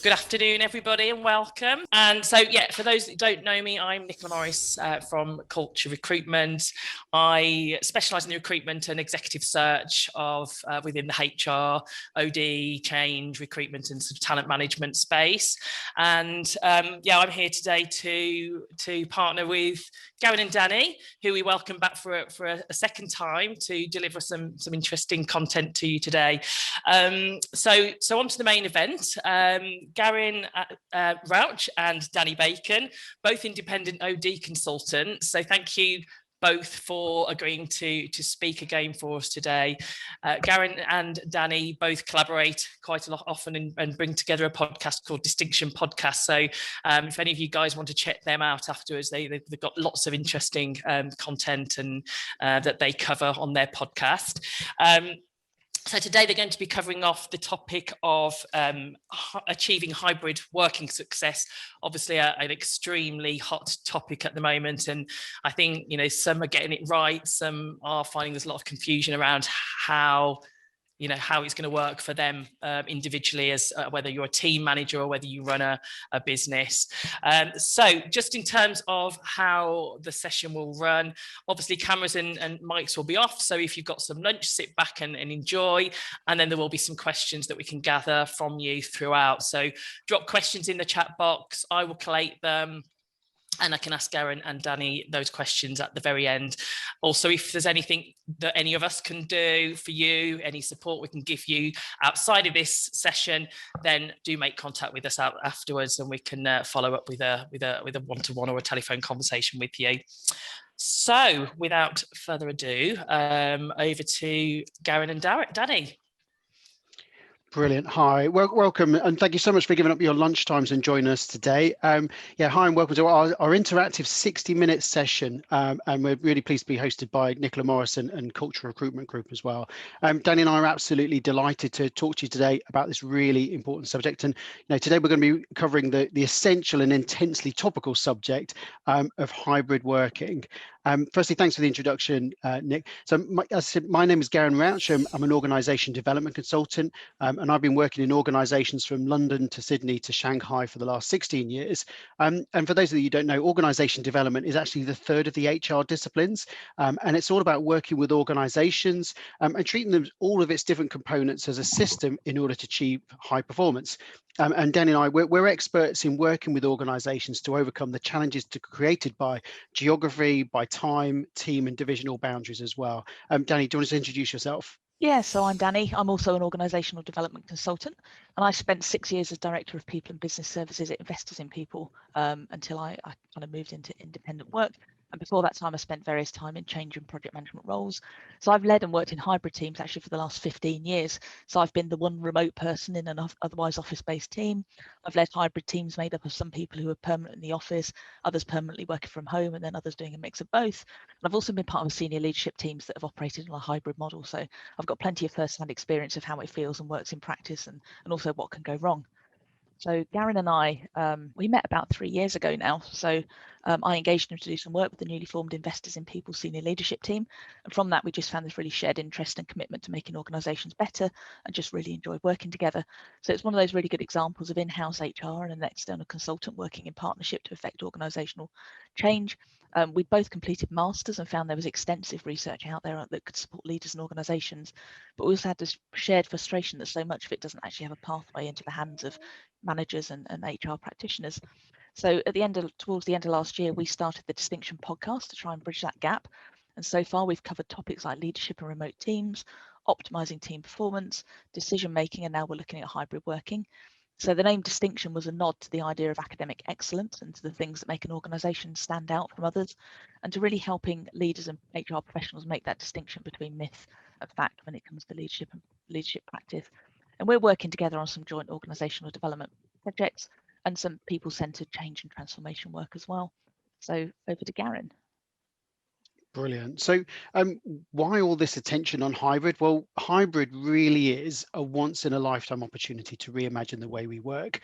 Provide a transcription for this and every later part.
Good afternoon, everybody, and welcome. And so, for those that don't know me, I'm Nicola Morris from Culture Recruitment. I specialise in the recruitment and executive search of within the HR, OD, change, recruitment, and sort of talent management space. And I'm here today to partner with Gavin and Danny, who we welcome back for a second time to deliver some interesting content to you today. So on to the main event. Gavin Rauch and Danny Bacon, both independent OD consultants. So thank you both for agreeing to speak again for us today. Gavin and Danny both collaborate quite a lot often and bring together a podcast called Distinction Podcast. So if any of you guys want to check them out afterwards, they've got lots of interesting content and that they cover on their podcast. So today they're going to be covering off the topic of achieving hybrid working success, obviously an extremely hot topic at the moment. And I think, some are getting it right, some are finding there's a lot of confusion around how it's going to work for them individually, as whether you're a team manager or whether you run a business. So just in terms of how the session will run, obviously cameras and mics will be off. So if you've got some lunch, sit back and enjoy. And then there will be some questions that we can gather from you throughout. So drop questions in the chat box. I will collate them, and I can ask Gavin and Danny those questions at the very end. Also, if there's anything that any of us can do for you, any support we can give you outside of this session, then do make contact with us afterwards, and we can follow up with a one-to-one or a telephone conversation with you. So, without further ado, over to Gavin and Danny. Brilliant. Hi, welcome, and thank you so much for giving up your lunch times and joining us today. Hi, and welcome to our interactive 60-minute session, and we're really pleased to be hosted by Nicola Morris and Culture Recruitment Group as well. Danny and I are absolutely delighted to talk to you today about this really important subject. And today we're going to be covering the essential and intensely topical subject of hybrid working. Firstly, thanks for the introduction, Nick. So, as I said, my name is Gavin Rauch. I'm an organisation development consultant, and I've been working in organisations from London to Sydney to Shanghai for the last 16 years. And for those of you who don't know, organisation development is actually the third of the HR disciplines, and it's all about working with organisations and treating them, all of its different components, as a system in order to achieve high performance. And Danny and I, we're experts in working with organisations to overcome the challenges created by geography, by time, team and divisional boundaries as well. Danny, do you want to introduce yourself? Yeah, so I'm Danny. I'm also an organisational development consultant, and I spent 6 years as Director of People and Business Services at Investors in People until I kind of moved into independent work. And before that time, I spent various time in change and project management roles. So I've led and worked in hybrid teams actually for the last 15 years. So I've been the one remote person in an otherwise office-based team. I've led hybrid teams made up of some people who are permanent in the office, others permanently working from home, and then others doing a mix of both. And I've also been part of senior leadership teams that have operated on a hybrid model. So I've got plenty of first-hand experience of how it feels and works in practice, and also what can go wrong. So Gavin and I, we met about 3 years ago now. So I engaged him to do some work with the newly formed Investors in People senior leadership team. And from that, we just found this really shared interest and commitment to making organisations better, and just really enjoyed working together. So it's one of those really good examples of in-house HR and an external consultant working in partnership to affect organisational change. We'd both completed masters and found there was extensive research out there that could support leaders and organisations, but we also had this shared frustration that so much of it doesn't actually have a pathway into the hands of managers and HR practitioners. So towards the end of last year, we started the Distinction podcast to try and bridge that gap. And so far, we've covered topics like leadership and remote teams, optimizing team performance, decision making, and now we're looking at hybrid working. So the name Distinction was a nod to the idea of academic excellence and to the things that make an organisation stand out from others, and to really helping leaders and HR professionals make that distinction between myth and fact when it comes to leadership and leadership practice. And we're working together on some joint organisational development projects and some people-centred change and transformation work as well. So over to Gavin. Brilliant. So why all this attention on hybrid? Well, hybrid really is a once in a lifetime opportunity to reimagine the way we work.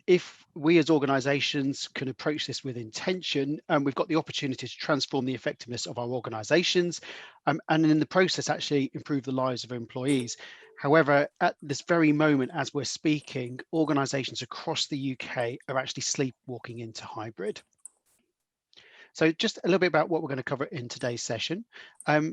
If we as organizations can approach this with intention, we've got the opportunity to transform the effectiveness of our organizations and in the process actually improve the lives of employees. However, at this very moment, as we're speaking, organisations across the UK are actually sleepwalking into hybrid. So just a little bit about what we're going to cover in today's session.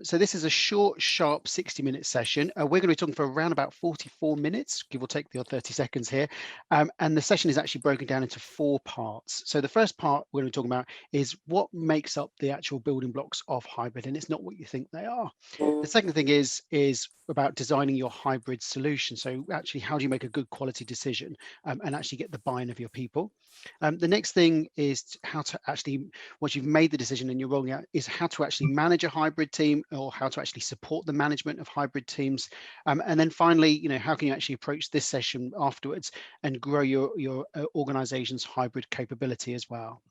So this is a short, sharp 60-minute session. We're going to be talking for around about 44 minutes, give or take the odd 30 seconds here. And the session is actually broken down into 4 parts. So the first part we're going to be talking about is what makes up the actual building blocks of hybrid, and it's not what you think they are. The second thing is about designing your hybrid solution. So actually, how do you make a good quality decision and actually get the buy-in of your people? The next thing is how to actually, once you've made the decision and you're rolling out, is how to actually manage a hybrid team, or how to actually support the management of hybrid teams. And then finally, how can you actually approach this session afterwards and grow your organization's hybrid capability as well.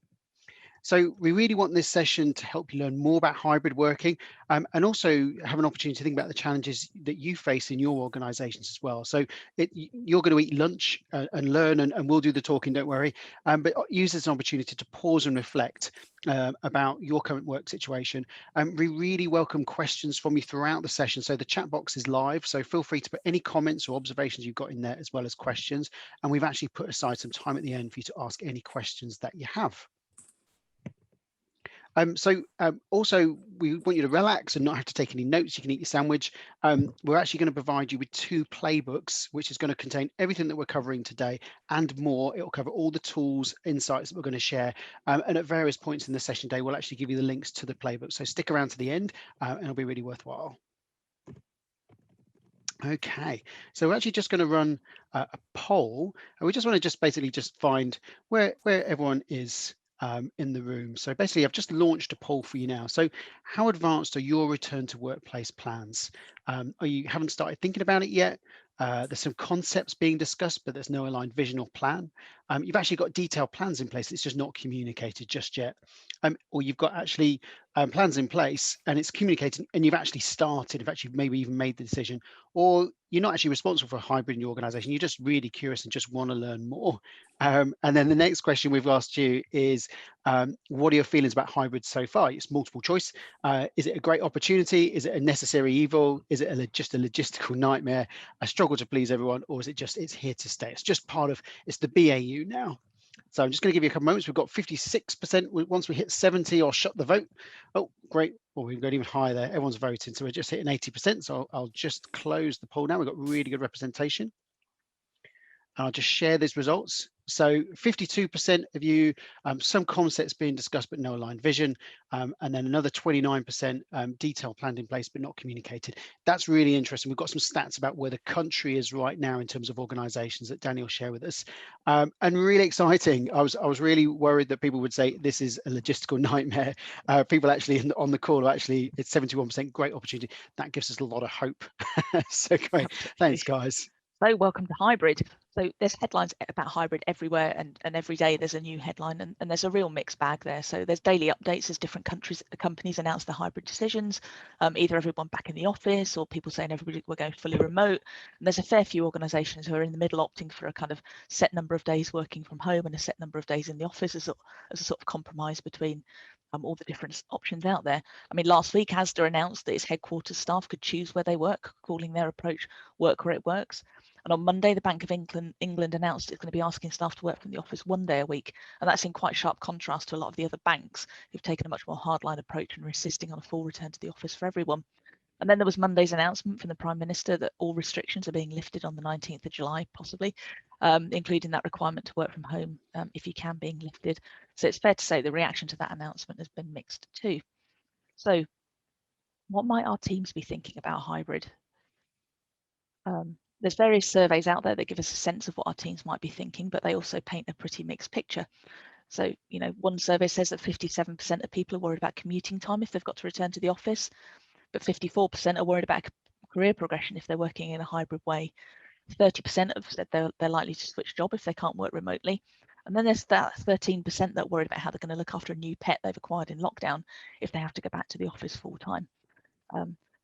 So we really want this session to help you learn more about hybrid working and also have an opportunity to think about the challenges that you face in your organizations as well. So you're going to eat lunch and learn, and we'll do the talking, don't worry, but use this as an opportunity to pause and reflect about your current work situation. We really welcome questions from you throughout the session. So the chat box is live, so feel free to put any comments or observations you've got in there, as well as questions. And we've actually put aside some time at the end for you to ask any questions that you have. Also, we want you to relax and not have to take any notes. You can eat your sandwich. We're actually going to provide you with 2 playbooks, which is going to contain everything that we're covering today and more. It will cover all the tools, insights that we're going to share. And at various points in the session day, we'll actually give you the links to the playbook. So stick around to the end and it'll be really worthwhile. Okay, so we're actually just going to run a poll, and we just want to basically find where everyone is in the room. So basically, I've just launched a poll for you now. So how advanced are your return to workplace plans? Are you haven't started thinking about it yet? There's some concepts being discussed, but there's no aligned vision or plan. You've actually got detailed plans in place. It's just not communicated just yet. Or you've got actually plans in place and it's communicated and you've actually started, if actually maybe even made the decision, or you're not actually responsible for a hybrid in your organization. You're just really curious and just want to learn more. And then the next question we've asked you is, what are your feelings about hybrid so far? It's multiple choice. Is it a great opportunity? Is it a necessary evil? Is it just a logistical nightmare, a struggle to please everyone? Or is it just, it's here to stay? It's just part of, it's the BAU now. So I'm just going to give you a couple moments. We've got 56%. Once we hit 70, I'll shut the vote. Oh, great. Well, we've got even higher there. Everyone's voting. So we're just hitting 80%. So I'll just close the poll now. We've got really good representation. And I'll just share these results. So 52% of you, some concepts being discussed, but no aligned vision. And then another 29% detailed planned in place, but not communicated. That's really interesting. We've got some stats about where the country is right now in terms of organizations that Daniel shared with us. And really exciting. I was really worried that people would say this is a logistical nightmare. People actually on the call, actually, it's 71% great opportunity. That gives us a lot of hope. So great. Thanks, guys. So welcome to hybrid. So there's headlines about hybrid everywhere, and every day there's a new headline, and there's a real mixed bag there. So there's daily updates as different companies announce the hybrid decisions, either everyone back in the office or people saying everybody we're going fully remote. And there's a fair few organisations who are in the middle opting for a kind of set number of days working from home and a set number of days in the office as a sort of compromise between all the different options out there. I mean, last week Asda announced that its headquarters staff could choose where they work, calling their approach "work where it works." And on Monday, the Bank of England announced it's going to be asking staff to work from the office 1 day a week. And that's in quite sharp contrast to a lot of the other banks who've taken a much more hardline approach and are insisting on a full return to the office for everyone. And then there was Monday's announcement from the Prime Minister that all restrictions are being lifted on the 19th of July, possibly, including that requirement to work from home if you can being lifted. So it's fair to say the reaction to that announcement has been mixed too. So what might our teams be thinking about hybrid? There's various surveys out there that give us a sense of what our teams might be thinking, but they also paint a pretty mixed picture. So, one survey says that 57% of people are worried about commuting time if they've got to return to the office, but 54% are worried about career progression if they're working in a hybrid way. 30% have said they're likely to switch job if they can't work remotely. And then there's that 13% that are worried about how they're going to look after a new pet they've acquired in lockdown if they have to go back to the office full time.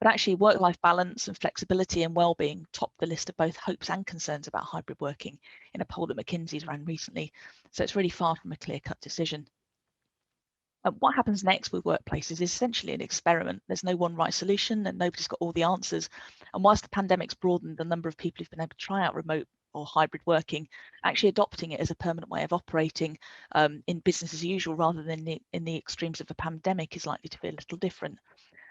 But actually, work-life balance and flexibility and well-being top the list of both hopes and concerns about hybrid working in a poll that McKinsey's ran recently. So it's really far from a clear-cut decision. What happens next with workplaces is essentially an experiment. There's no one right solution and nobody's got all the answers. And whilst the pandemic's broadened the number of people who've been able to try out remote or hybrid working, actually adopting it as a permanent way of operating in business as usual rather than in the extremes of a pandemic is likely to be a little different.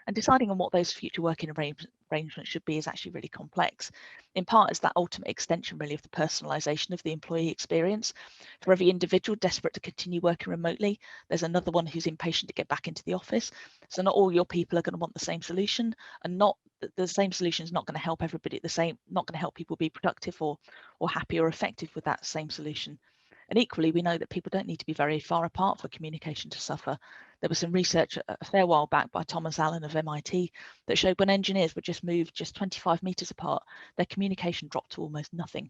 And deciding on what those future working arrangements should be is actually really complex. In part, it's that ultimate extension really of the personalisation of the employee experience. For every individual desperate to continue working remotely, there's another one who's impatient to get back into the office. So not all your people are going to want the same solution, and not the same solution is not going to help everybody the same, not going to help people be productive or happy or effective with that same solution. And equally, we know that people don't need to be very far apart for communication to suffer. There was some research a fair while back by Thomas Allen of MIT that showed when engineers would just move just 25 meters apart, their communication dropped to almost nothing.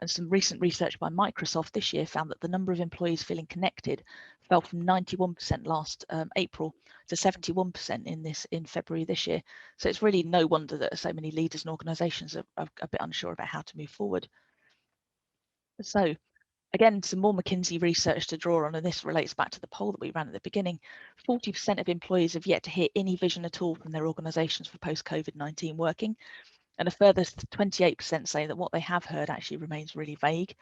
And some recent research by Microsoft this year found that the number of employees feeling connected fell from 91% last April to 71% in February this year. So it's really no wonder that so many leaders and organisations are a bit unsure about how to move forward. So again, some more McKinsey research to draw on, and this relates back to the poll that we ran at the beginning. 40% of employees have yet to hear any vision at all from their organisations for post-COVID-19 working, and a further 28% say that what they have heard actually remains really vague.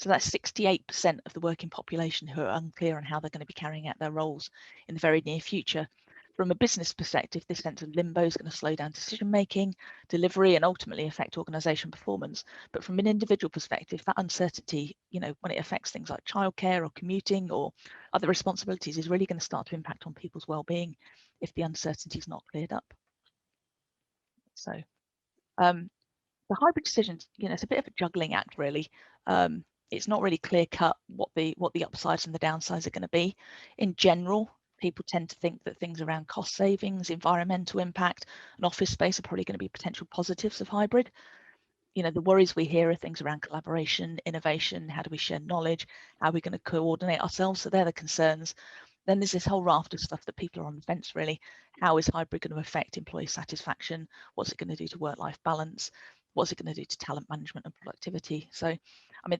So that's 68% of the working population who are unclear on how they're going to be carrying out their roles in the very near future. From a business perspective, this sense of limbo is going to slow down decision making, delivery, and ultimately affect organisation performance. But from an individual perspective, that uncertainty, when it affects things like childcare or commuting or other responsibilities, is really going to start to impact on people's well-being if the uncertainty is not cleared up. So the hybrid decisions, it's a bit of a juggling act, really. It's not really clear cut what the upsides and the downsides are going to be. In general, people tend to think that things around cost savings, environmental impact, and office space are probably going to be potential positives of hybrid. The worries we hear are things around collaboration, innovation, how do we share knowledge, how are we going to coordinate ourselves? So they're the concerns. Then there's this whole raft of stuff that people are on the fence, really. How is hybrid going to affect employee satisfaction? What's it going to do to work-life balance? What's it going to do to talent management and productivity? So,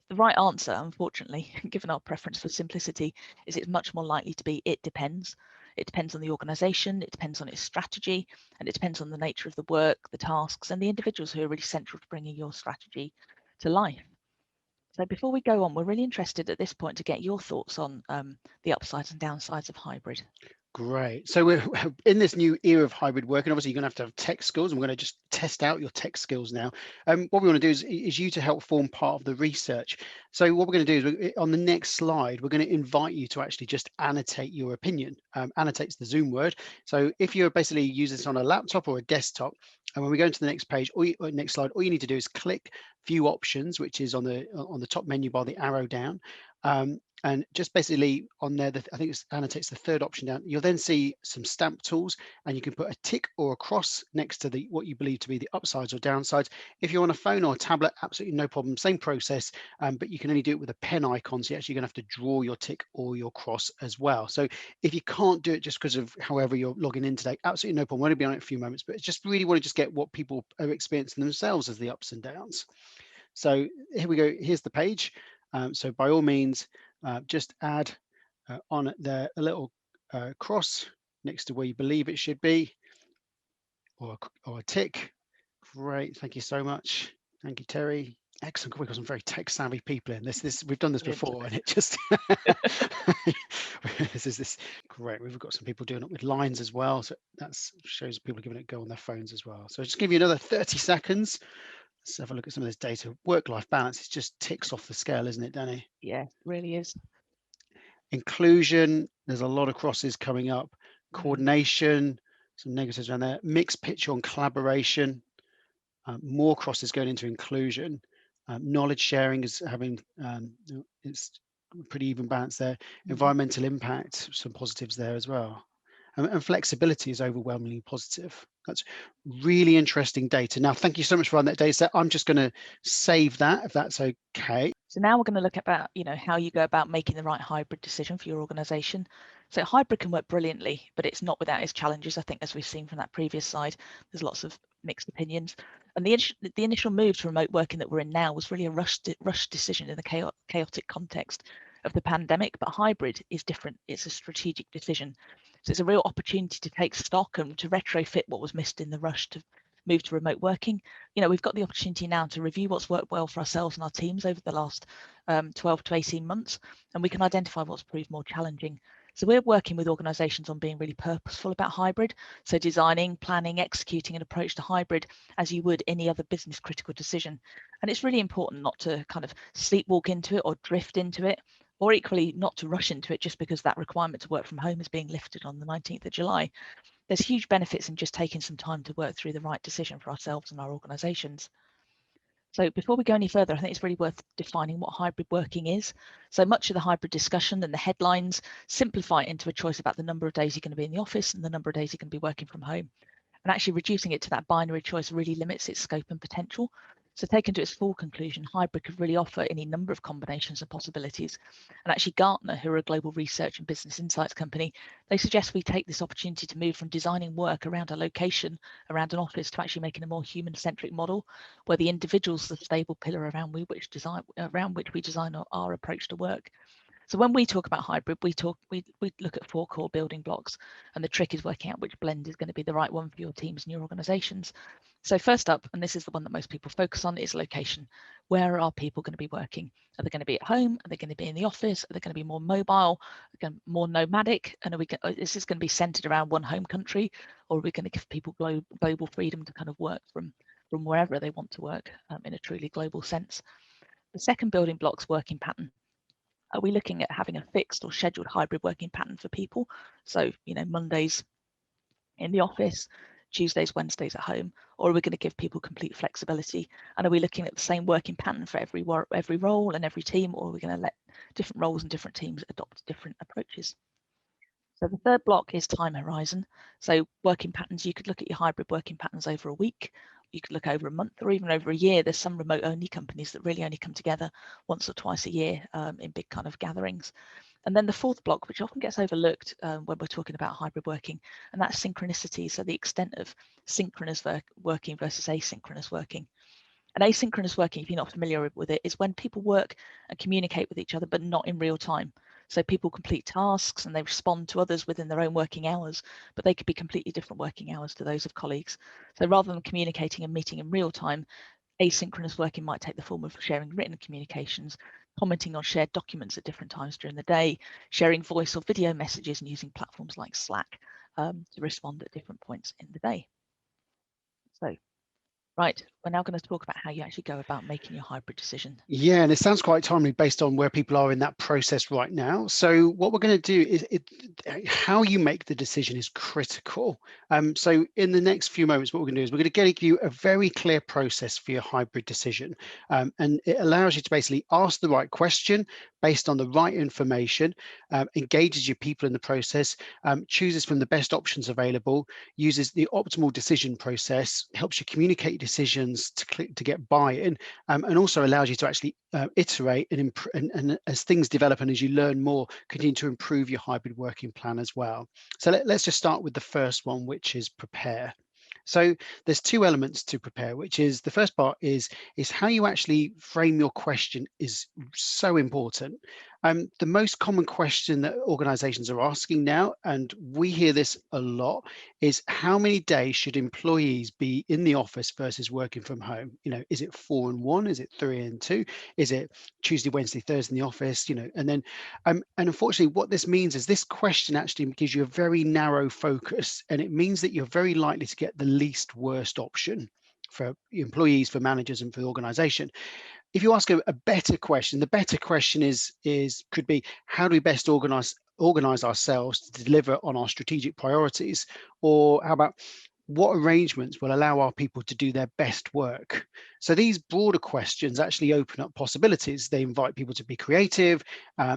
the right answer, unfortunately, given our preference for simplicity, is it's much more likely to be it depends. It depends on the organisation, it depends on its strategy, and it depends on the nature of the work, the tasks, and the individuals who are really central to bringing your strategy to life. So before we go on, we're really interested at this point to get your thoughts on the upsides and downsides of hybrid. Great. So we're in this new era of hybrid working. Obviously, you're going to have tech skills, and we're going to just test out your tech skills now. What we want to do is you to help form part of the research. So what we're going to do is on the next slide, we're going to invite you to actually just annotate your opinion. Annotate's the Zoom word. So if you're basically using this on a laptop or a desktop, and when we go into the next page or next slide, all you need to do is click View Options, which is on the top menu bar, the arrow down. And just basically on there, I think it annotates the third option down. You'll then see some stamp tools, and you can put a tick or a cross next to what you believe to be the upsides or downsides. If you're on a phone or a tablet, absolutely no problem, same process, but you can only do it with a pen icon. So you're actually going to have to draw your tick or your cross as well. So if you can't do it just because of however you're logging in today, absolutely no problem. We'll only be on it a few moments, but it's just really want to just get what people are experiencing themselves as the ups and downs. So here we go. Here's the page. So by all means, just add on there a little cross next to where you believe it should be, or a tick. Great, thank you so much. Thank you, Terry. Excellent. We've got some very tech savvy people in this. We've done this before, and it just this great. We've got some people doing it with lines as well, so that shows people giving it a go on their phones as well. So I'll just give you another 30 seconds. Let's have a look at some of this data. Work-life balance, it just ticks off the scale, isn't it, Danny? Yeah, it really is. Inclusion, there's a lot of crosses coming up. Coordination, some negatives around there. Mixed picture on collaboration, more crosses going into inclusion. Knowledge sharing is having, it's pretty even balance there. Environmental impact, some positives there as well. And flexibility is overwhelmingly positive. That's really interesting data. Now, thank you so much for running that data set. I'm just going to save that if that's okay. So now we're going to look about, how you go about making the right hybrid decision for your organisation. So hybrid can work brilliantly, but it's not without its challenges. I think, as we've seen from that previous slide, there's lots of mixed opinions. And the initial move to remote working that we're in now was really a rushed decision in the chaotic context of the pandemic, but hybrid is different. It's a strategic decision. So it's a real opportunity to take stock and to retrofit what was missed in the rush to move to remote working. We've got the opportunity now to review what's worked well for ourselves and our teams over the last 12 to 18 months, and we can identify what's proved more challenging. So we're working with organisations on being really purposeful about hybrid. So designing, planning, executing an approach to hybrid as you would any other business critical decision. And it's really important not to kind of sleepwalk into it or drift into it, or equally not to rush into it just because that requirement to work from home is being lifted on the 19th of July. There's huge benefits in just taking some time to work through the right decision for ourselves and our organisations. So before we go any further, I think it's really worth defining what hybrid working is. So much of the hybrid discussion and the headlines simplify it into a choice about the number of days you're going to be in the office and the number of days you're going to be working from home. And actually reducing it to that binary choice really limits its scope and potential. So taken to its full conclusion, hybrid could really offer any number of combinations and possibilities. And actually Gartner, who are a global research and business insights company, they suggest we take this opportunity to move from designing work around a location, around an office, to actually making a more human-centric model, where the individual's the stable pillar around which we design our approach to work. So when we talk about hybrid, we look at 4 core building blocks, and the trick is working out which blend is going to be the right one for your teams and your organizations. So first up, and this is the one that most people focus on, is location. Where are people going to be working? Are they going to be at home? Are they going to be in the office? Are they going to be more mobile, more nomadic? And is this going to be centered around one home country, or are we going to give people global freedom to kind of work from wherever they want to work in a truly global sense? The second building block's working pattern. Are we looking at having a fixed or scheduled hybrid working pattern for people? So, Mondays in the office, Tuesdays, Wednesdays at home, or are we going to give people complete flexibility? And are we looking at the same working pattern for every role and every team, or are we going to let different roles and different teams adopt different approaches? So the third block is time horizon. So working patterns, you could look at your hybrid working patterns over a week, you could look over a month, or even over a year. There's some remote only companies that really only come together once or twice a year in big kind of gatherings. And then the fourth block, which often gets overlooked when we're talking about hybrid working, and that's synchronicity. So the extent of synchronous working versus asynchronous working. And asynchronous working, if you're not familiar with it, is when people work and communicate with each other, but not in real time. So people complete tasks and they respond to others within their own working hours, but they could be completely different working hours to those of colleagues. So rather than communicating and meeting in real time, asynchronous working might take the form of sharing written communications, commenting on shared documents at different times during the day, sharing voice or video messages, and using platforms like Slack to respond at different points in the day. So, right, we're now going to talk about how you actually go about making your hybrid decision. Yeah, and it sounds quite timely based on where people are in that process right now. So what we're going to do is how you make the decision is critical. So in the next few moments, what we're going to do is we're going to give you a very clear process for your hybrid decision. And it allows you to basically ask the right question based on the right information, engages your people in the process, chooses from the best options available, uses the optimal decision process, helps you communicate decisions to get buy-in, and also allows you to actually iterate and as things develop and as you learn more, continue to improve your hybrid working plan as well. So let's just start with the first one, which is prepare. So there's 2 elements to prepare, which is the first part is how you actually frame your question is so important. The most common question that organizations are asking now, and we hear this a lot, is how many days should employees be in the office versus working from home? Is it 4 and 1? Is it 3 and 2? Is it Tuesday, Wednesday, Thursday in the office? And then, and unfortunately, what this means is this question actually gives you a very narrow focus, and it means that you're very likely to get the least worst option for employees, for managers, and for the organization. If you ask a better question, the better question could be, how do we best organize ourselves to deliver on our strategic priorities? Or how about, what arrangements will allow our people to do their best work? So these broader questions actually open up possibilities. They invite people to be creative.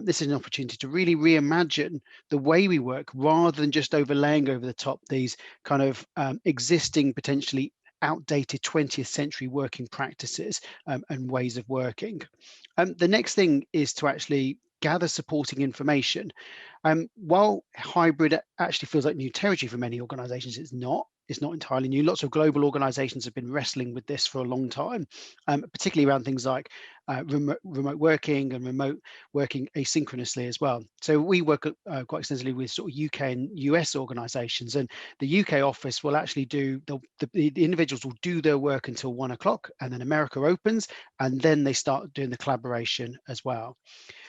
This is an opportunity to really reimagine the way we work, rather than just overlaying over the top these kind of existing, potentially outdated 20th century working practices and ways of working. The next thing is to actually gather supporting information. While hybrid actually feels like new territory for many organizations, it's not. is not entirely new. Lots of global organizations have been wrestling with this for a long time, particularly around things like remote working and remote working asynchronously as well. So we work quite extensively with sort of UK and US organizations, and the UK office will actually do, the individuals will do their work until 1 o'clock, and then America opens, and then they start doing the collaboration as well.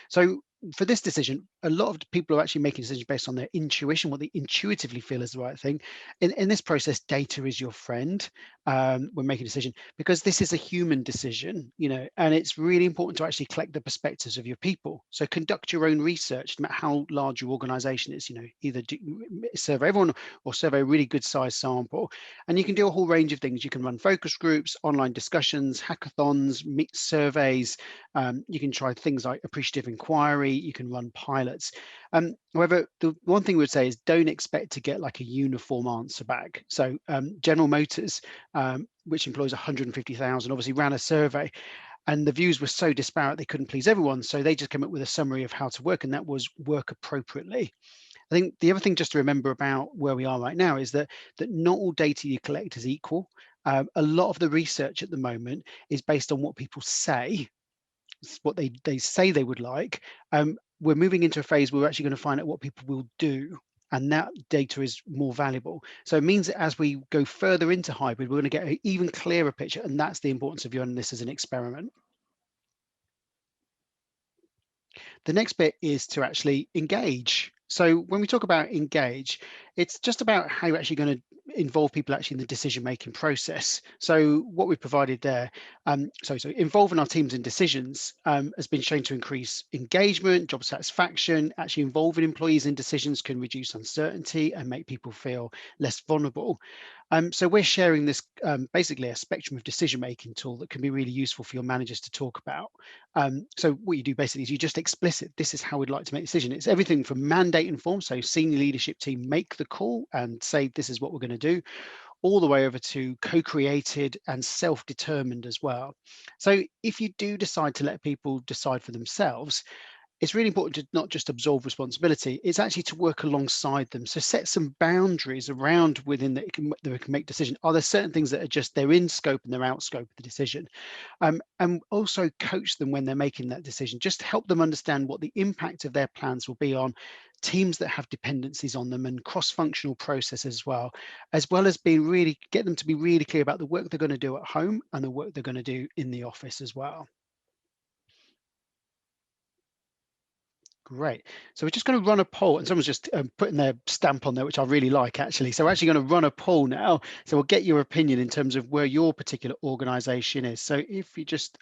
So for this decision, a lot of people are actually making decisions based on their intuition, what they intuitively feel is the right thing. In this process, data is your friend when making a decision, because this is a human decision, and it's really important to actually collect the perspectives of your people. So conduct your own research, no matter how large your organization is, either survey everyone or survey a really good size sample. And you can do a whole range of things. You can run focus groups, online discussions, hackathons, meet surveys. You can try things like appreciative inquiry. You can run pilots. However, the one thing we would say is don't expect to get like a uniform answer back. So General Motors, which employs 150,000, obviously ran a survey, and the views were so disparate they couldn't please everyone. So they just came up with a summary of how to work, and that was work appropriately. I think the other thing just to remember about where we are right now is that not all data you collect is equal. A lot of the research at the moment is based on what people say, what they say they would like. We're moving into a phase where we're actually going to find out what people will do, and that data is more valuable. So it means that as we go further into hybrid, we're going to get an even clearer picture, and that's the importance of running this as an experiment. The next bit is to actually engage. So when we talk about engage, it's just about how you're actually going to involve people actually in the decision-making process. So what we've provided there, so involving our teams in decisions has been shown to increase engagement, job satisfaction. Actually involving employees in decisions can reduce uncertainty and make people feel less vulnerable. So we're sharing this basically a spectrum of decision-making tool that can be really useful for your managers to talk about. So what you do basically is you just explicit, this is how we'd like to make a decision. It's everything from mandate informed, so senior leadership team make the call and say, this is what we're going to do, all the way over to co-created and self-determined as well. So if you do decide to let people decide for themselves, it's really important to not just absolve responsibility, it's actually to work alongside them. So set some boundaries around within that they can make decisions. Are there certain things that are just, they're in scope and they're out scope of the decision? And also coach them when they're making that decision. Just help them understand what the impact of their plans will be on teams that have dependencies on them and cross-functional processes as well as get them to be really clear about the work they're going to do at home and the work they're going to do in the office as well. Great. So we're just going to run a poll, and someone's just putting their stamp on there, which I really like, actually. So we're actually going to run a poll now. So we'll get your opinion in terms of where your particular organization is. So if you just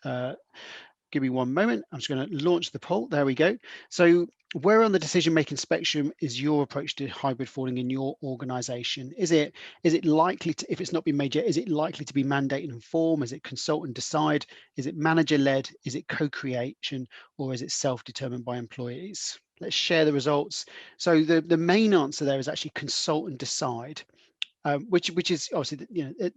give me one moment, I'm just going to launch the poll. There we go. So where on the decision-making spectrum is your approach to hybrid falling in your organization? Is it likely to, if it's not been made yet, is it likely to be mandate and inform? Is it consult and decide? Is it manager-led? Is it co-creation? Or is it self-determined by employees? Let's share the results. So the main answer there is actually consult and decide. Which is obviously,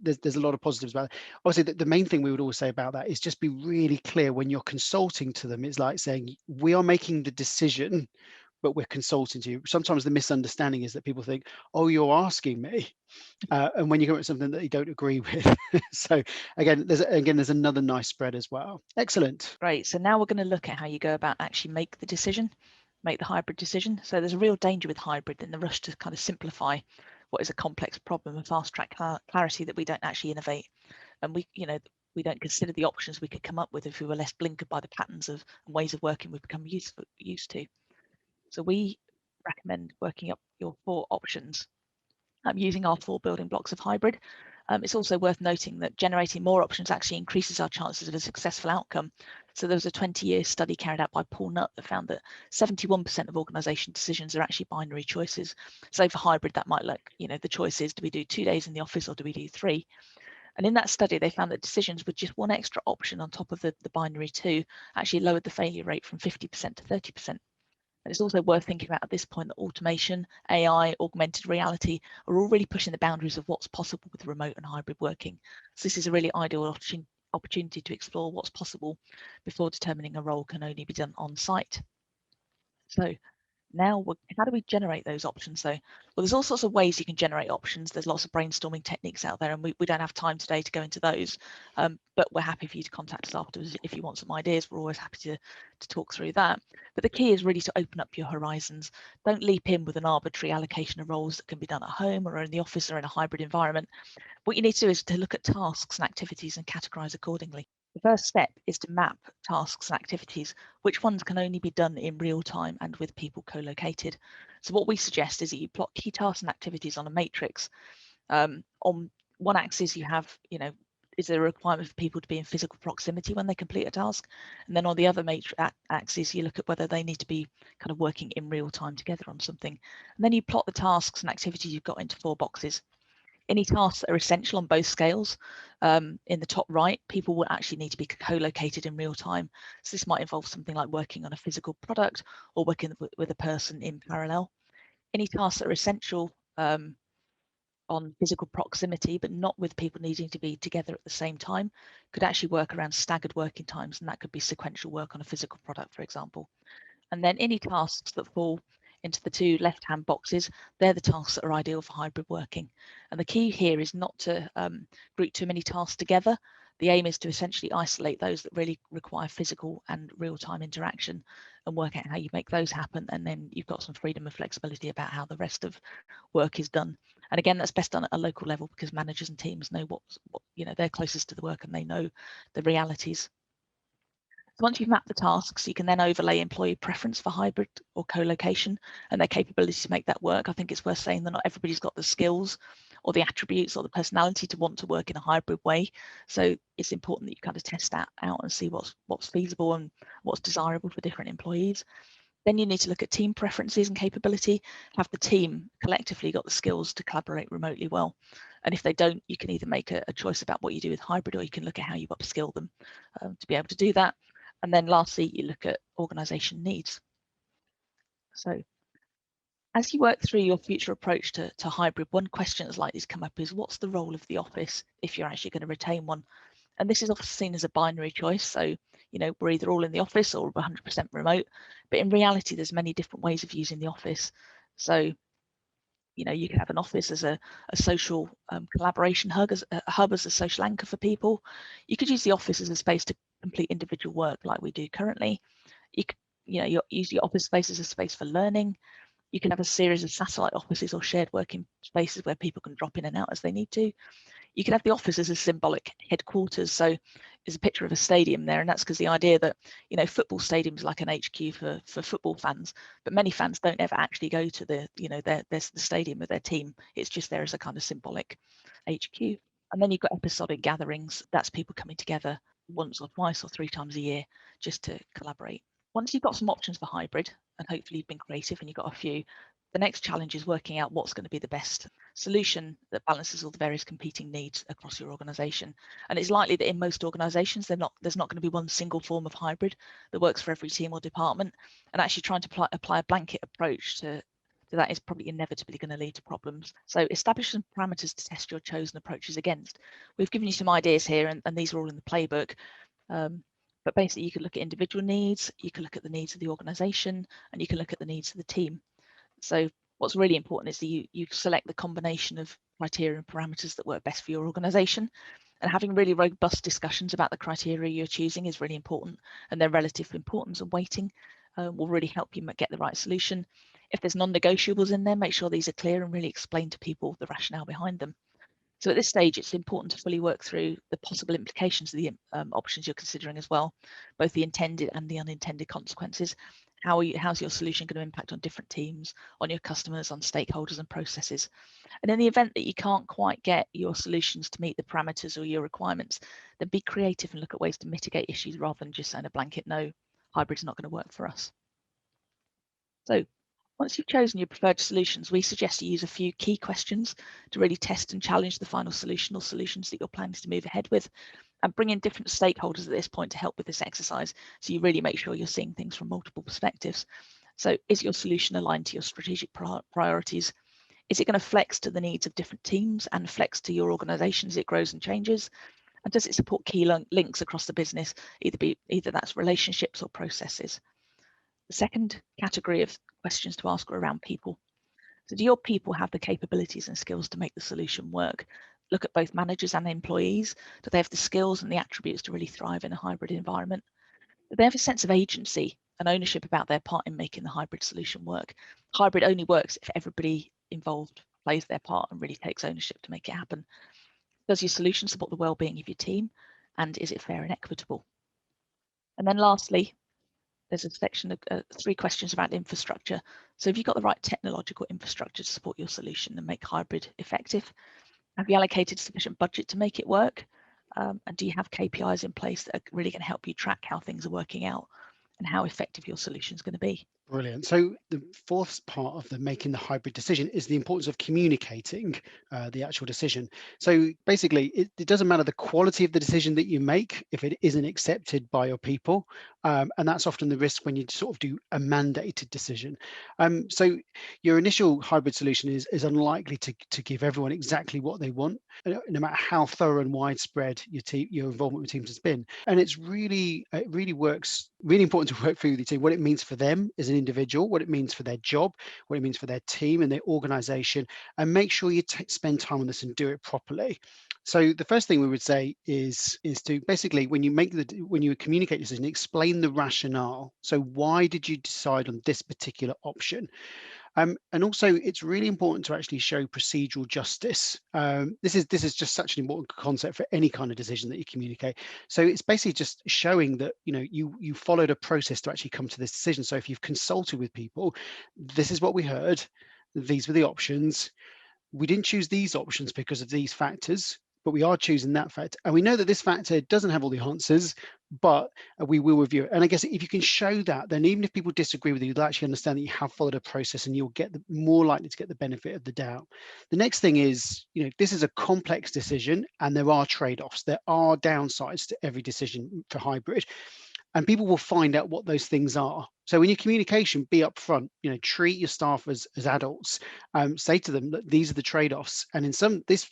there's a lot of positives about it. Obviously, the main thing we would always say about that is just be really clear when you're consulting to them. It's like saying, we are making the decision, but we're consulting to you. Sometimes the misunderstanding is that people think, oh, you're asking me. And when you come up with something that you don't agree with. So again, there's another nice spread as well. Excellent. Great. So now we're going to look at how you go about actually make the hybrid decision. So there's a real danger with hybrid in the rush to kind of simplify what is a complex problem and fast track clarity that we don't actually innovate. And we don't consider the options we could come up with if we were less blinkered by the patterns of and ways of working we've become used to. So we recommend working up your 4 options using our 4 building blocks of hybrid. It's also worth noting that generating more options actually increases our chances of a successful outcome. So there was a 20-year study carried out by Paul Nutt that found that 71% of organisation decisions are actually binary choices. So for hybrid, that might look, the choice is, do we do 2 days in the office or do we do 3? And in that study, they found that decisions with just one extra option on top of the binary 2 actually lowered the failure rate from 50% to 30%. And it's also worth thinking about at this point that automation, AI, augmented reality are all really pushing the boundaries of what's possible with remote and hybrid working. So this is a really ideal opportunity to explore what's possible before determining a role can only be done on site. So Now, how do we generate those options? So, well, there's all sorts of ways you can generate options. There's lots of brainstorming techniques out there, and we don't have time today to go into those. But we're happy for you to contact us afterwards if you want some ideas. We're always happy to talk through that. But the key is really to open up your horizons. Don't leap in with an arbitrary allocation of roles that can be done at home or in the office or in a hybrid environment. What you need to do is to look at tasks and activities and categorize accordingly. The first step is to map tasks and activities, which ones can only be done in real time and with people co-located. So what we suggest is that you plot key tasks and activities on a matrix. On one axis, you have, is there a requirement for people to be in physical proximity when they complete a task? And then on the other axis, you look at whether they need to be kind of working in real time together on something. And then you plot the tasks and activities you've got into 4 boxes. Any tasks that are essential on both scales. In the top right, people will actually need to be co-located in real time. So this might involve something like working on a physical product or working with a person in parallel. Any tasks that are essential on physical proximity, but not with people needing to be together at the same time, could actually work around staggered working times, and that could be sequential work on a physical product, for example. And then any tasks that fall into the 2 left-hand boxes, they're the tasks that are ideal for hybrid working. And the key here is not to group too many tasks together. The aim is to essentially isolate those that really require physical and real-time interaction and work out how you make those happen. And then you've got some freedom and flexibility about how the rest of work is done. And again, that's best done at a local level because managers and teams know what they're closest to the work and they know the realities. Once you've mapped the tasks, you can then overlay employee preference for hybrid or co-location and their capability to make that work. I think it's worth saying that not everybody's got the skills or the attributes or the personality to want to work in a hybrid way. So it's important that you kind of test that out and see what's feasible and what's desirable for different employees. Then you need to look at team preferences and capability. Have the team collectively got the skills to collaborate remotely well? And if they don't, you can either make a choice about what you do with hybrid, or you can look at how you upskill them to be able to do that. And then lastly, you look at organisation needs. So as you work through your future approach to hybrid, one question that's likely to come up is, what's the role of the office if you're actually going to retain one? And this is often seen as a binary choice. So, we're either all in the office or 100% remote. But in reality, there's many different ways of using the office. So, you can have an office as a social collaboration hub, as a social anchor for people. You could use the office as a space to complete individual work like we do currently. You could, use your office space as a space for learning. You can have a series of satellite offices or shared working spaces where people can drop in and out as they need to. You can have the office as a symbolic headquarters. So there's a picture of a stadium there, and that's because the idea that, football stadiums like an HQ for football fans, but many fans don't ever actually go to the stadium with their team. It's just there as a kind of symbolic HQ. And then you've got episodic gatherings. That's people coming together once or twice or 3 times a year just to collaborate. Once you've got some options for hybrid, and hopefully you've been creative and you've got a few, the next challenge is working out what's going to be the best solution that balances all the various competing needs across your organization. And it's likely that in most organizations, there's not going to be one single form of hybrid that works for every team or department. And actually trying to apply a blanket approach to that is probably inevitably going to lead to problems. So establish some parameters to test your chosen approaches against. We've given you some ideas here, and these are all in the playbook. But basically, you can look at individual needs, you can look at the needs of the organization, and you can look at the needs of the team. So what's really important is that you select the combination of criteria and parameters that work best for your organization. And having really robust discussions about the criteria you're choosing is really important, and their relative importance and weighting will really help you get the right solution. If there's non-negotiables in there, make sure these are clear and really explain to people the rationale behind them. So at this stage, it's important to fully work through the possible implications of the options you're considering as well, both the intended and the unintended consequences. How's your solution going to impact on different teams, on your customers, on stakeholders and processes? And in the event that you can't quite get your solutions to meet the parameters or your requirements, then be creative and look at ways to mitigate issues rather than just saying a blanket no, hybrid's not going to work for us. So once you've chosen your preferred solutions, we suggest you use a few key questions to really test and challenge the final solution or solutions that you're planning to move ahead with, and bring in different stakeholders at this point to help with this exercise, so you really make sure you're seeing things from multiple perspectives. So is your solution aligned to your strategic priorities? Is it going to flex to the needs of different teams and flex to your organization as it grows and changes? And does it support key links across the business, either that's relationships or processes? The second category of questions to ask are around people. So do your people have the capabilities and skills to make the solution work? Look at both managers and employees. Do they have the skills and the attributes to really thrive in a hybrid environment? Do they have a sense of agency and ownership about their part in making the hybrid solution work? Hybrid only works if everybody involved plays their part and really takes ownership to make it happen. Does your solution support the well-being of your team? And is it fair and equitable? And then lastly, there's a section of 3 questions around infrastructure. So have you got the right technological infrastructure to support your solution and make hybrid effective? Have you allocated sufficient budget to make it work? And do you have KPIs in place that are really going to help you track how things are working out and how effective your solution is going to be? Brilliant. So the fourth part of the making the hybrid decision is the importance of communicating the actual decision. So basically, it doesn't matter the quality of the decision that you make if it isn't accepted by your people. And that's often the risk when you sort of do a mandated decision. So your initial hybrid solution is unlikely to give everyone exactly what they want, no matter how thorough and widespread your involvement with teams has been. And it really works, really important to work through with your team, what it means for them as an individual, what it means for their job, what it means for their team and their organization, and make sure you spend time on this and do it properly. So the first thing we would say is to basically, when you communicate a decision, explain the rationale. So why did you decide on this particular option? And also, it's really important to actually show procedural justice. This is just such an important concept for any kind of decision that you communicate. So it's basically just showing that you followed a process to actually come to this decision. So if you've consulted with people, this is what we heard. These were the options. We didn't choose these options because of these factors, but we are choosing that factor. And we know that this factor doesn't have all the answers, but we will review it. And I guess if you can show that, then even if people disagree with you, they'll actually understand that you have followed a process and you'll get more likely to get the benefit of the doubt. The next thing is, this is a complex decision and there are trade-offs. There are downsides to every decision for hybrid. And people will find out what those things are. So in your communication, be upfront. Treat your staff as adults. Say to them that these are the trade-offs, and in some this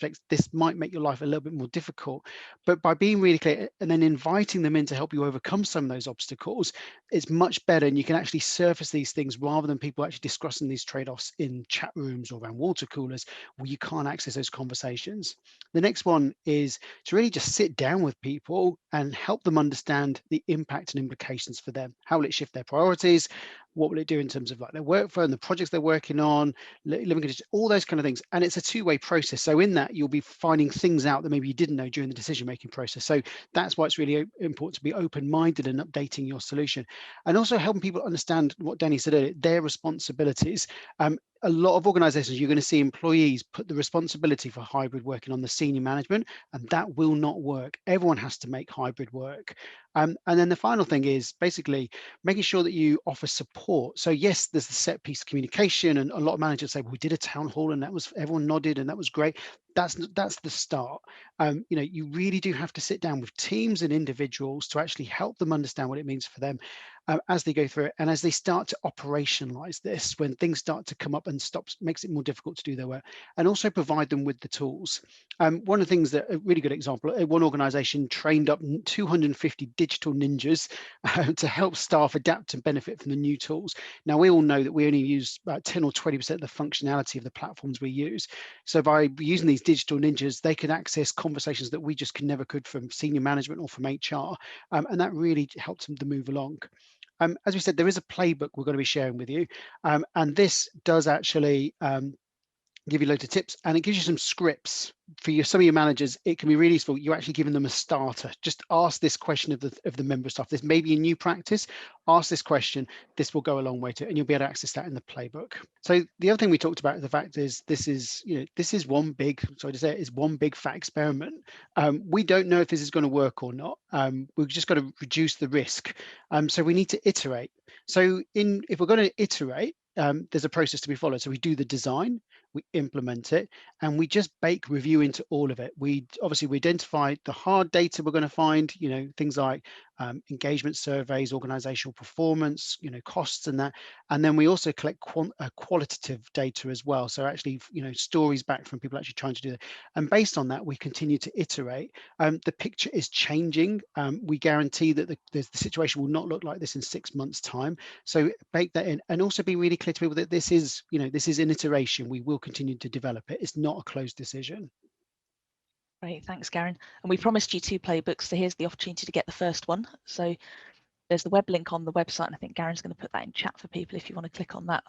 might make your life a little bit more difficult. But by being really clear and then inviting them in to help you overcome some of those obstacles, it's much better, and you can actually surface these things rather than people actually discussing these trade-offs in chat rooms or around water coolers where you can't access those conversations. The next one is to really just sit down with people and help them understand the impact and implications for them. How will it shift their priorities? What will it do in terms of like their workflow and the projects they're working on, living conditions, all those kind of things. And it's a two-way process. So in that, you'll be finding things out that maybe you didn't know during the decision-making process. So that's why it's really important to be open-minded and updating your solution. And also helping people understand what Danny said earlier, their responsibilities. A lot of organizations, you're going to see employees put the responsibility for hybrid working on the senior management, and that will not work. Everyone has to make hybrid work. And then the final thing is basically making sure that you offer support. So yes, there's the set piece communication, and a lot of managers say, well, we did a town hall and that was, everyone nodded and that was great. That's the start. You really do have to sit down with teams and individuals to actually help them understand what it means for them as they go through it, and as they start to operationalize this, when things start to come up and makes it more difficult to do their work, and also provide them with the tools. One of the things that a really good example, one organization trained up 250 digital ninjas to help staff adapt and benefit from the new tools. Now, we all know that we only use about 10 or 20% of the functionality of the platforms we use. So by using these digital ninjas, they can access conversations that we just never could from senior management or from HR. And that really helps them to move along. As we said, there is a playbook we're going to be sharing with you, and this does actually give you loads of tips, and it gives you some scripts for some of your managers. It can be really useful. You're actually giving them a starter. Just ask this question of the member staff. This may be a new practice. Ask this question. This will go a long way to it, and you'll be able to access that in the playbook. So the other thing we talked about, the fact is this is one big, sorry to say it, is one big fat experiment. We don't know if this is going to work or not. We've just got to reduce the risk. So we need to iterate. So if we're going to iterate, there's a process to be followed. So we do the design, we implement it, and we just bake review into all of it. We identify the hard data we're going to find, things like engagement surveys, organizational performance, costs and that. And then we also collect qualitative data as well. So actually, stories back from people actually trying to do that. And based on that, we continue to iterate. The picture is changing. We guarantee that the situation will not look like this in 6 months' time. So bake that in, and also be really clear to people that this is an iteration. We will continue to develop it. It's not a closed decision. Great, thanks, Garen. And we promised you 2 playbooks, so here's the opportunity to get the first one. So there's the web link on the website, and I think Garen's going to put that in chat for people if you want to click on that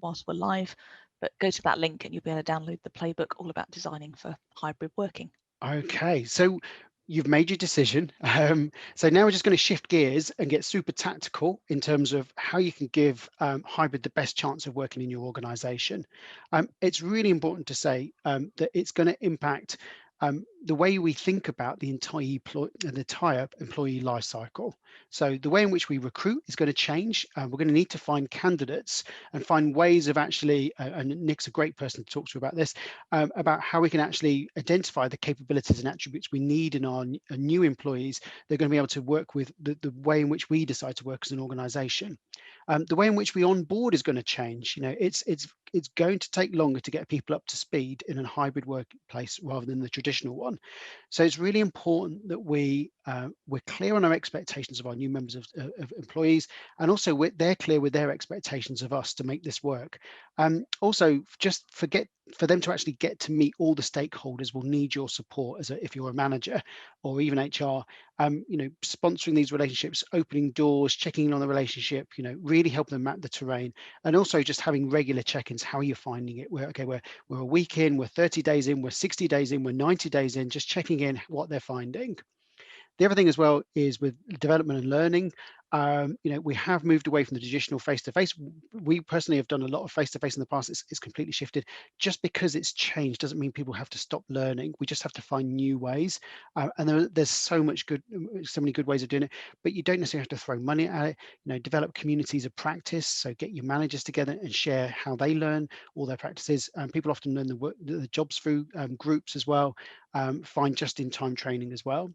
whilst we're live. But go to that link and you'll be able to download the playbook all about designing for hybrid working. Okay, so you've made your decision. So now we're just going to shift gears and get super tactical in terms of how you can give hybrid the best chance of working in your organization. It's really important to say that it's going to impact the way we think about the entire employee life cycle. So the way in which we recruit is going to change. We're going to need to find candidates and find ways of actually, and Nick's a great person to talk to about this, about how we can actually identify the capabilities and attributes we need in our new employees. They're going to be able to work with the way in which we decide to work as an organization. The way in which we onboard is going to change. It's going to take longer to get people up to speed in a hybrid workplace rather than the traditional one. So it's really important that we're clear on our expectations of our new members of employees, and also they're clear with their expectations of us to make this work. Also, just for them to actually get to meet all the stakeholders will need your support if you're a manager or even HR. Sponsoring these relationships, opening doors, checking in on the relationship, really help them map the terrain, and also just having regular check-ins. How are you finding it? We're a week in, we're 30 days in, we're 60 days in, we're 90 days in, just checking in what they're finding. The other thing as well is with development and learning. We have moved away from the traditional face-to-face. We personally have done a lot of face-to-face in the past. It's completely shifted. Just because it's changed doesn't mean people have to stop learning. We just have to find new ways. And there's so many good ways of doing it, but you don't necessarily have to throw money at it. Develop communities of practice. So get your managers together and share how they learn all their practices. People often learn the jobs through groups as well. Find just-in-time training as well.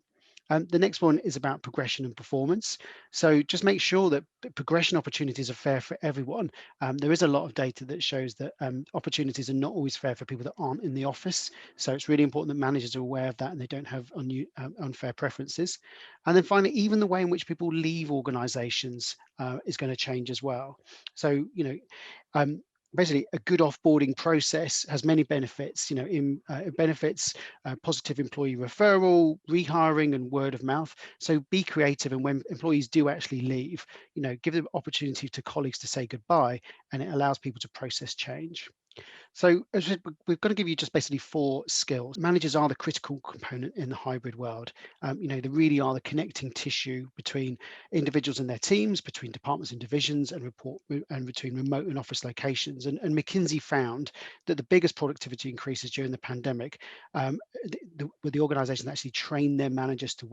The next one is about progression and performance. So just make sure that progression opportunities are fair for everyone. There is a lot of data that shows that opportunities are not always fair for people that aren't in the office. So it's really important that managers are aware of that and they don't have unfair preferences. And then finally, even the way in which people leave organizations is going to change as well. So, basically, a good offboarding process has many benefits. It benefits positive employee referral, rehiring, and word of mouth. So be creative, and when employees do actually leave, give them opportunity to colleagues to say goodbye, and it allows people to process change. So as we're going to give you just basically 4 skills. Managers are the critical component in the hybrid world. They really are the connecting tissue between individuals and their teams, between departments and divisions, and between remote and office locations. And McKinsey found that the biggest productivity increases during the pandemic with the organizations that actually train their managers to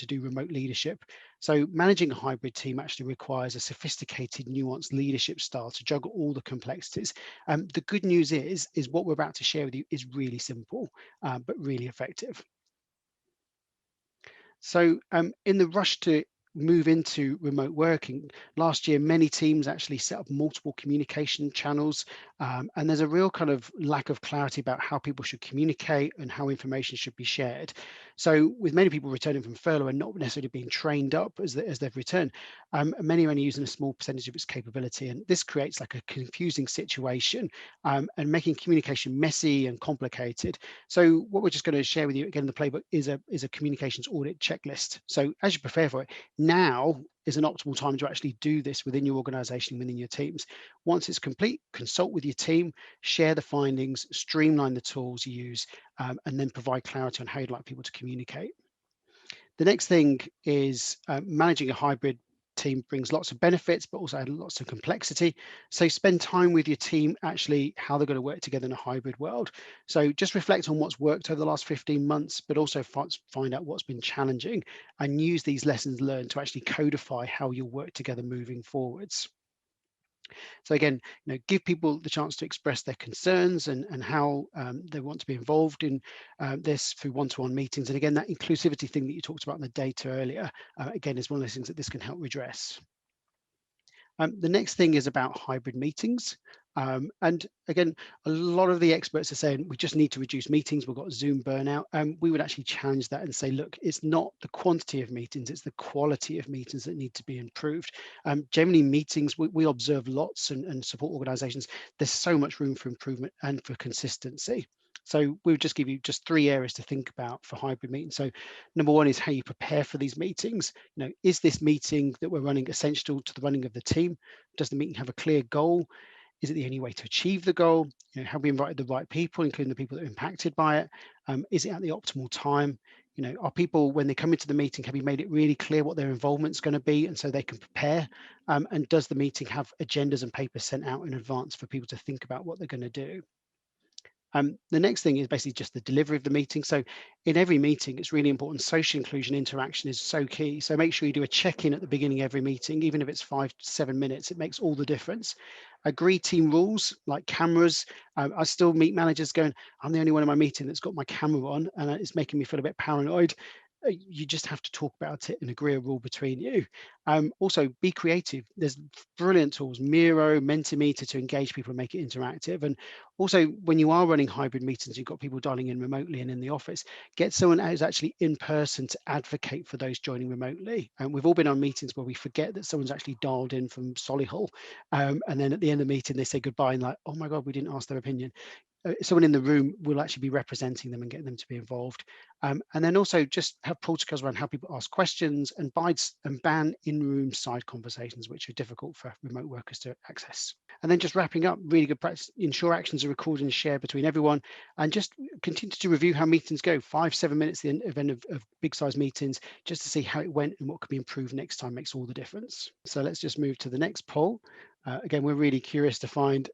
do remote leadership. So managing a hybrid team actually requires a sophisticated, nuanced leadership style to juggle all the complexities. The good news is what we're about to share with you is really simple, but really effective. So in the rush to move into remote working, last year many teams actually set up multiple communication channels, and there's a real kind of lack of clarity about how people should communicate and how information should be shared. So with many people returning from furlough and not necessarily being trained up as they've returned, many are only using a small percentage of its capability, and this creates like a confusing situation and making communication messy and complicated. So what we're just going to share with you again in the playbook is a communications audit checklist. So as you prepare for it, now is an optimal time to actually do this within your organization, within your teams. Once it's complete, consult with your team, share the findings, streamline the tools you use, and then provide clarity on how you'd like people to communicate. The next thing is managing a hybrid team brings lots of benefits, but also lots of complexity. So spend time with your team, actually how they're going to work together in a hybrid world. So just reflect on what's worked over the last 15 months, but also find out what's been challenging and use these lessons learned to actually codify how you'll work together moving forwards. So again, give people the chance to express their concerns and how they want to be involved in this through one-to-one meetings. And again, that inclusivity thing that you talked about in the data earlier, again, is one of those things that this can help redress. The next thing is about hybrid meetings. And again, a lot of the experts are saying we just need to reduce meetings. We've got Zoom burnout. We would actually challenge that and say, look, it's not the quantity of meetings, it's the quality of meetings that need to be improved. Generally, meetings, we observe lots and support organizations. There's so much room for improvement and for consistency. So we would just give you just 3 areas to think about for hybrid meetings. So number one is how you prepare for these meetings. Is this meeting that we're running essential to the running of the team? Does the meeting have a clear goal? Is it the only way to achieve the goal? Have we invited the right people, including the people that are impacted by it? Is it at the optimal time? Are people, when they come into the meeting, have you made it really clear what their involvement is going to be and so they can prepare? And does the meeting have agendas and papers sent out in advance for people to think about what they're going to do? The next thing is basically just the delivery of the meeting. So in every meeting, it's really important. Social inclusion interaction is so key. So make sure you do a check-in at the beginning of every meeting, even if it's 5 to 7 minutes, it makes all the difference. Agree team rules like cameras. I still meet managers going, I'm the only one in my meeting that's got my camera on and it's making me feel a bit paranoid. You just have to talk about it and agree a rule between you. Also, be creative. There's brilliant tools, Miro, Mentimeter, to engage people and make it interactive. And also, when you are running hybrid meetings, you've got people dialing in remotely and in the office, get someone who's actually in person to advocate for those joining remotely. And we've all been on meetings where we forget that someone's actually dialed in from Solihull. And then at the end of the meeting, they say goodbye and like, oh my God, we didn't ask their opinion. Someone in the room will actually be representing them and getting them to be involved. And then also just have protocols around how people ask questions and ban in-room side conversations, which are difficult for remote workers to access. And then just wrapping up, really good practice, ensure actions are recorded and shared between everyone, and just continue to review how meetings go, 5-7 minutes at the end of big size meetings, just to see how it went and what could be improved next time makes all the difference. So let's just move to the next poll. Again, we're really curious to find,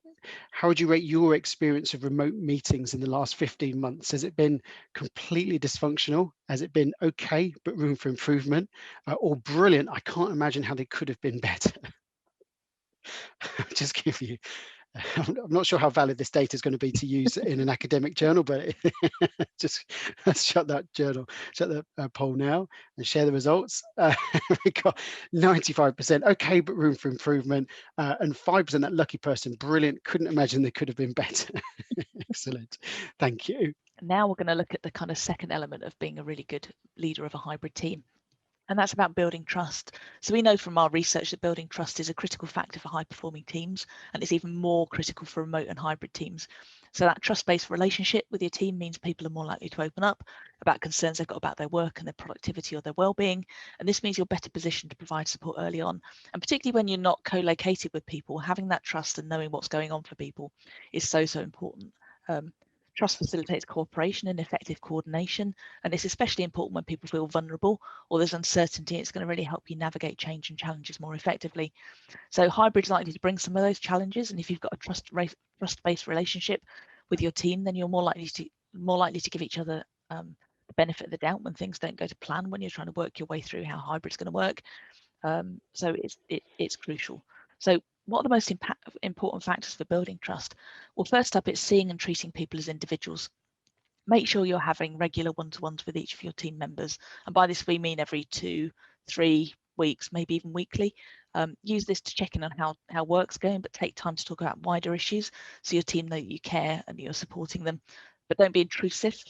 how would you rate your experience of remote meetings in the last 15 months? Has it been completely dysfunctional? Has it been okay, but room for improvement? Or brilliant, I can't imagine how they could have been better? Just give you, I'm not sure how valid this data is going to be to use in an academic journal, but just let's shut that poll now and share the results. We got 95% okay, but room for improvement, and 5% that lucky person, brilliant, couldn't imagine they could have been better. Excellent, thank you. Now we're going to look at the kind of second element of being a really good leader of a hybrid team. And that's about building trust. So we know from our research that building trust is a critical factor for high-performing teams, and it's even more critical for remote and hybrid teams. So that trust-based relationship with your team means people are more likely to open up about concerns they've got about their work and their productivity or their well-being. And this means you're better positioned to provide support early on. And particularly when you're not co-located with people, having that trust and knowing what's going on for people is so important. Trust facilitates cooperation and effective coordination, and it's especially important when people feel vulnerable or there's uncertainty. It's going to really help you navigate change and challenges more effectively. So hybrid is likely to bring some of those challenges, and if you've got a trust-based relationship with your team, then you're more likely to give each other the benefit of the doubt when things don't go to plan, when you're trying to work your way through how hybrid's going to work. So it's crucial. So what are the most important factors for building trust? Well, first up, it's seeing and treating people as individuals. Make sure you're having regular one-to-ones with each of your team members. And by this, we mean every 2-3 weeks, maybe even weekly. Use this to check in on how work's going, but take time to talk about wider issues so your team know that you care and you're supporting them. But don't be intrusive.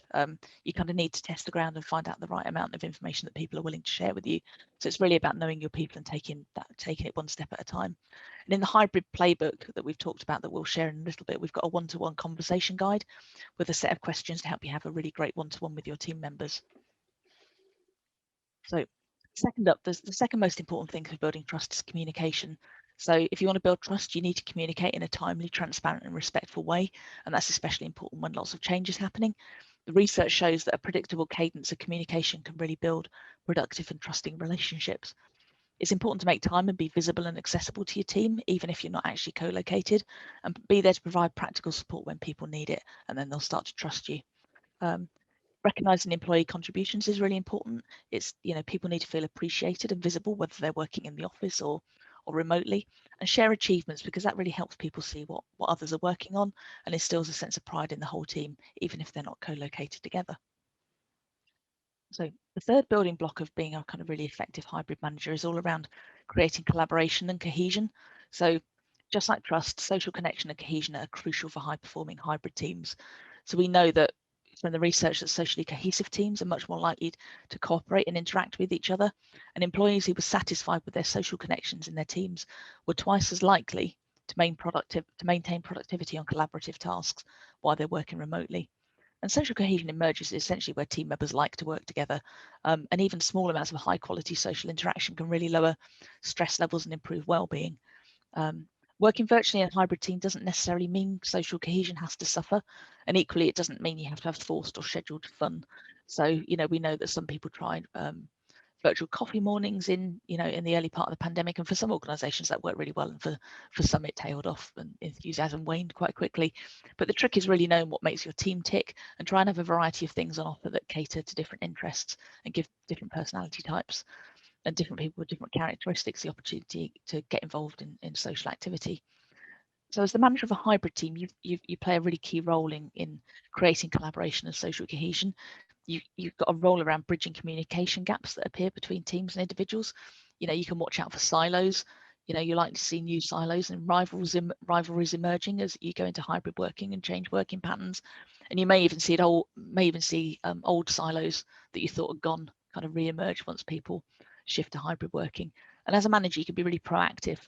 You kind of need to test the ground and find out the right amount of information that people are willing to share with you. So it's really about knowing your people and taking it one step at a time. And in the hybrid playbook that we've talked about that we'll share in a little bit, we've got a one-to-one conversation guide with a set of questions to help you have a really great one-to-one with your team members. So second up, the second most important thing for building trust is communication. So if you want to build trust, you need to communicate in a timely, transparent and respectful way. And that's especially important when lots of change is happening. The research shows that a predictable cadence of communication can really build productive and trusting relationships. It's important to make time and be visible and accessible to your team, even if you're not actually co-located, and be there to provide practical support when people need it, and then they'll start to trust you. Recognizing employee contributions is really important. It's, people need to feel appreciated and visible, whether they're working in the office or or remotely, and share achievements, because that really helps people see what others are working on and instills a sense of pride in the whole team, even if they're not co-located together. So the third building block of being a kind of really effective hybrid manager is all around creating collaboration and cohesion. So just like trust, social connection and cohesion are crucial for high-performing hybrid teams. So we know that from the research that socially cohesive teams are much more likely to cooperate and interact with each other, and employees who were satisfied with their social connections in their teams were twice as likely to maintain productivity on collaborative tasks while they're working remotely. And social cohesion emerges essentially where team members like to work together, and even small amounts of high quality social interaction can really lower stress levels and improve well-being. Working virtually in a hybrid team doesn't necessarily mean social cohesion has to suffer, and equally it doesn't mean you have to have forced or scheduled fun. So, we know that some people tried virtual coffee mornings in the early part of the pandemic, and for some organizations that worked really well, and for some it tailed off and enthusiasm waned quite quickly. But the trick is really knowing what makes your team tick and try and have a variety of things on offer that cater to different interests and give different personality types and different people with different characteristics the opportunity to get involved in social activity. So as the manager of a hybrid team, you play a really key role in creating collaboration and social cohesion. You've got a role around bridging communication gaps that appear between teams and individuals. You can watch out for silos. You like to see new silos and rivalries emerging as you go into hybrid working and change working patterns. And you may even see old silos that you thought had gone kind of re-emerge once people shift to hybrid working. And as a manager, you can be really proactive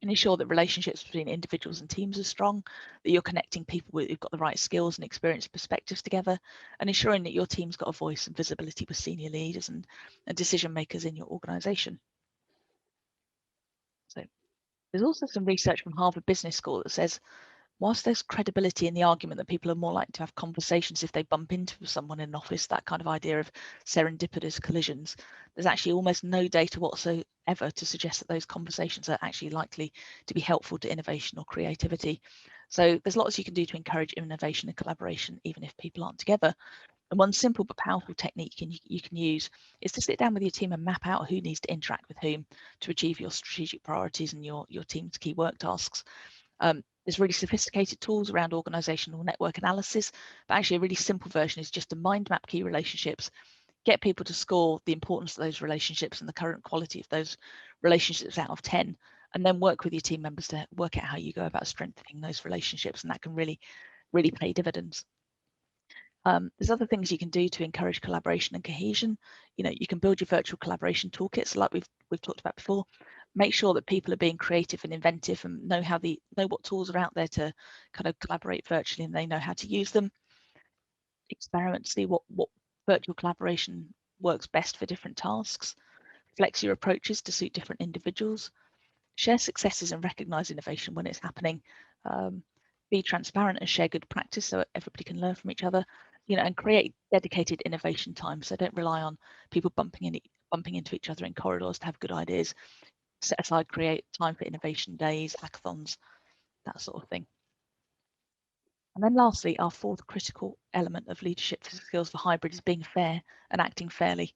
and ensure that relationships between individuals and teams are strong, that you're connecting people who've got the right skills and experience perspectives together, and ensuring that your team's got a voice and visibility with senior leaders and decision makers in your organization. So there's also some research from Harvard Business School that says, whilst there's credibility in the argument that people are more likely to have conversations if they bump into someone in an office, that kind of idea of serendipitous collisions, there's actually almost no data whatsoever to suggest that those conversations are actually likely to be helpful to innovation or creativity. So there's lots you can do to encourage innovation and collaboration, even if people aren't together. And one simple but powerful technique you can use is to sit down with your team and map out who needs to interact with whom to achieve your strategic priorities and your team's key work tasks. There's really sophisticated tools around organizational network analysis, but actually a really simple version is just to mind map key relationships, get people to score the importance of those relationships and the current quality of those relationships out of 10, and then work with your team members to work out how you go about strengthening those relationships, and that can really pay dividends. There's other things you can do to encourage collaboration and cohesion. You can build your virtual collaboration toolkits like we've talked about before. Make sure that people are being creative and inventive and know what tools are out there to kind of collaborate virtually, and they know how to use them. Experiment to see what virtual collaboration works best for different tasks. Flex your approaches to suit different individuals. Share successes and recognize innovation when it's happening. Be transparent and share good practice so everybody can learn from each other. And create dedicated innovation time. So don't rely on people bumping into each other in corridors to have good ideas. Set aside, create time for innovation days, hackathons, that sort of thing. And then lastly, our fourth critical element of leadership skills for hybrid is being fair and acting fairly.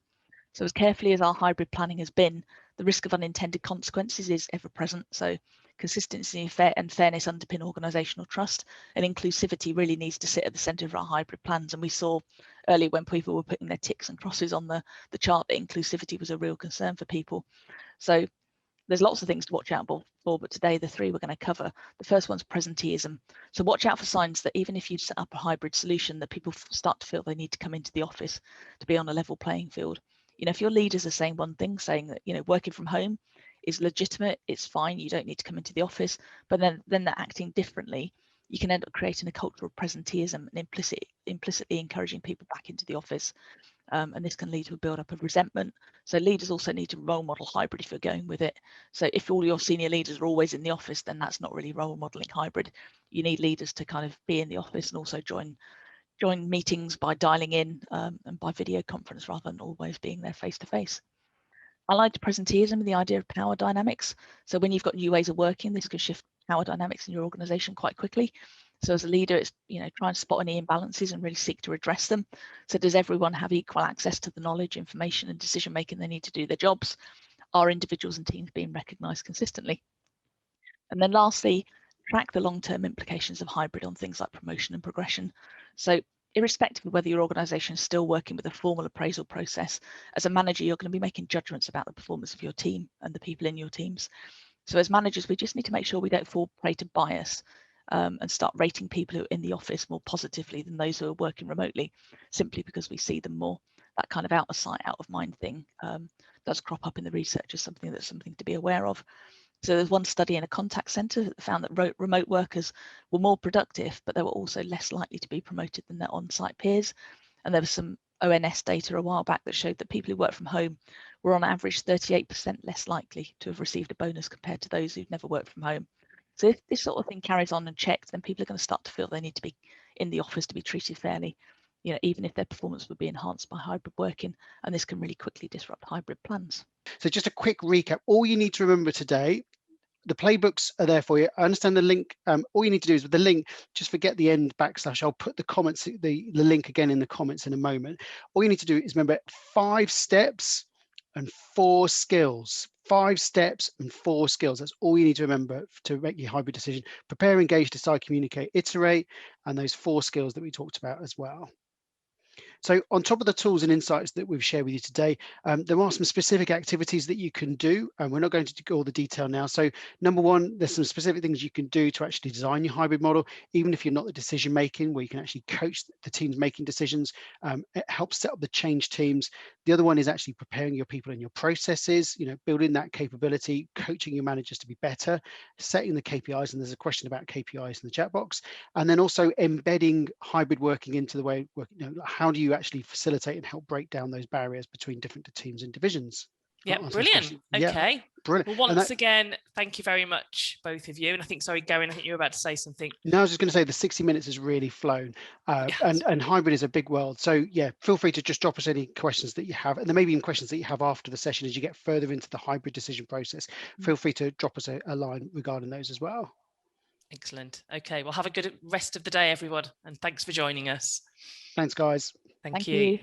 So as carefully as our hybrid planning has been, the risk of unintended consequences is ever present. So consistency and fairness underpin organisational trust, and inclusivity really needs to sit at the centre of our hybrid plans. And we saw earlier when people were putting their ticks and crosses on the chart that inclusivity was a real concern for people. So there's lots of things to watch out for, but today the three we're going to cover. The first one's presenteeism. So watch out for signs that even if you set up a hybrid solution, that people start to feel they need to come into the office to be on a level playing field. If your leaders are saying one thing, saying that working from home is legitimate, it's fine, you don't need to come into the office, but then they're acting differently, you can end up creating a culture of presenteeism and implicitly encouraging people back into the office. And this can lead to a build-up of resentment. So leaders also need to role model hybrid if you're going with it. So if all your senior leaders are always in the office, then that's not really role modeling hybrid. You need leaders to kind of be in the office and also join meetings by dialing in and by video conference rather than always being there face to face. I liked presenteeism and the idea of power dynamics. So when you've got new ways of working, this can shift power dynamics in your organization quite quickly. So as a leader, it's try and spot any imbalances and really seek to address them. So does everyone have equal access to the knowledge, information, and decision making they need to do their jobs? are individuals and teams being recognised consistently? And then lastly, track the long-term implications of hybrid on things like promotion and progression. So irrespective of whether your organisation is still working with a formal appraisal process, as a manager, you're going to be making judgments about the performance of your team and the people in your teams. So as managers, we just need to make sure we don't fall prey to bias and start rating people who are in the office more positively than those who are working remotely, simply because we see them more. That kind of out of sight, out of mind thing does crop up in the research as something to be aware of. So there's one study in a contact centre that found that remote workers were more productive, but they were also less likely to be promoted than their on-site peers. And there was some ONS data a while back that showed that people who work from home were on average 38% less likely to have received a bonus compared to those who'd never worked from home. So if this sort of thing carries on and checked, then people are going to start to feel they need to be in the office to be treated fairly, even if their performance would be enhanced by hybrid working, and this can really quickly disrupt hybrid plans. So just a quick recap, all you need to remember today, the playbooks are there for you. I understand the link. All you need to do is with the link, just forget the end /. I'll put the comments, the link again in the comments in a moment. All you need to do is remember 5 steps and 4 skills. 5 steps and 4 skills. That's all you need to remember to make your hybrid decision. Prepare, engage, decide, communicate, iterate, and those 4 skills that we talked about as well. So on top of the tools and insights that we've shared with you today, there are some specific activities that you can do, and we're not going to go all the detail now. So number one, there's some specific things you can do to actually design your hybrid model, even if you're not the decision making, where you can actually coach the teams making decisions. It helps set up the change teams. The other one is actually preparing your people and your processes, building that capability, coaching your managers to be better, setting the KPIs, and there's a question about KPIs in the chat box, and then also embedding hybrid working into the way, how do you actually facilitate and help break down those barriers between different teams and divisions? Yeah, brilliant. Okay. Yeah, brilliant. Well, once again, thank you very much, both of you. And I think, sorry, Gary, I think you were about to say something. No, I was just going to say the 60 minutes has really flown, and hybrid is a big world. So yeah, feel free to just drop us any questions that you have, and there may be even questions that you have after the session as you get further into the hybrid decision process. Feel free to drop us a line regarding those as well. Excellent. Okay, well, have a good rest of the day, everyone, and thanks for joining us. Thanks, guys. Thank you.